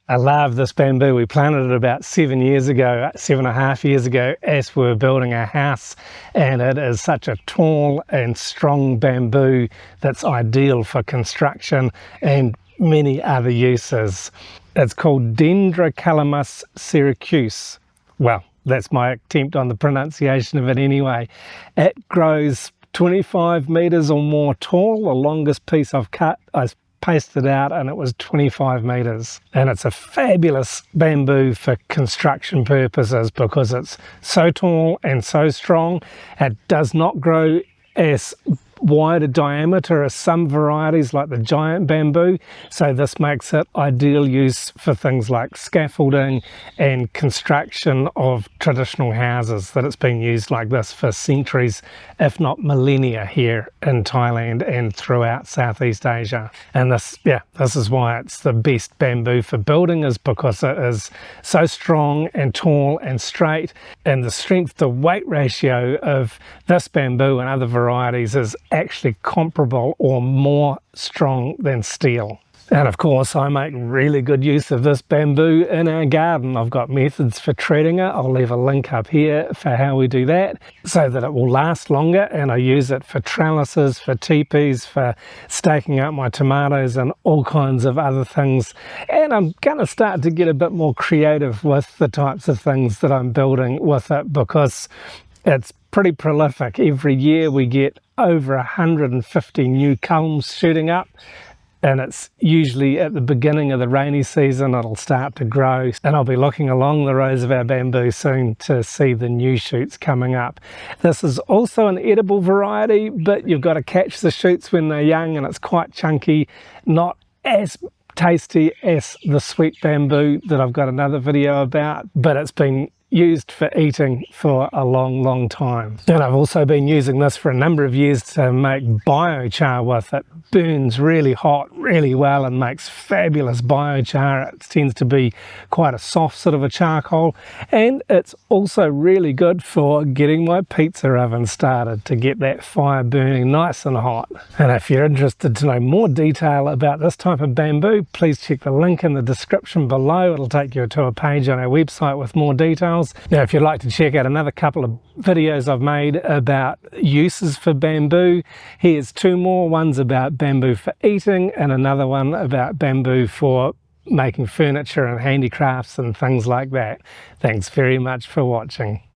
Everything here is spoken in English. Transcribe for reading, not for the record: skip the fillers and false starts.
I love this bamboo. We planted it about 7.5 years ago as we were building our house, and it is such a tall and strong bamboo that's ideal for construction and many other uses. It's called Dendrocalamus sericeus. Well, that's my attempt on the pronunciation of it anyway. It grows 25 meters or more tall. The longest piece I've cut, I pasted out, and it was 25 meters. And it's a fabulous bamboo for construction purposes because it's so tall and so strong. It does not grow as wide a diameter as some varieties like the giant bamboo, so this makes it ideal use for things like scaffolding and construction of traditional houses. That it's been used like this for centuries, if not millennia, here in Thailand and throughout Southeast Asia. And this is why it's the best bamboo for building, is because it is so strong and tall and straight, and the strength to weight ratio of this bamboo and other varieties is actually comparable or more strong than steel. And of course, I make really good use of this bamboo in our garden. I've got methods for treating it. I'll leave a link up here for how we do that so that it will last longer, and I use it for trellises, for tepees, for staking up my tomatoes and all kinds of other things. And I'm going to start to get a bit more creative with the types of things that I'm building with it, because it's pretty prolific. Every year we get over 150 new culms shooting up, and it's usually at the beginning of the rainy season it'll start to grow, and I'll be looking along the rows of our bamboo soon to see the new shoots coming up. This is also an edible variety, but you've got to catch the shoots when they're young, and it's quite chunky, not as tasty as the sweet bamboo that I've got another video about, but it's been used for eating for a long time. And I've also been using this for a number of years to make biochar with. It burns really hot really well and makes fabulous biochar. It tends to be quite a soft sort of a charcoal, and it's also really good for getting my pizza oven started, to get that fire burning nice and hot. And if you're interested to know more detail about this type of bamboo, please check the link in the description below. It'll take you to a page on our website with more details. Now, if you'd like to check out another couple of videos I've made about uses for bamboo, here's two more. One's about bamboo for eating, and another one about bamboo for making furniture and handicrafts and things like that. Thanks very much for watching.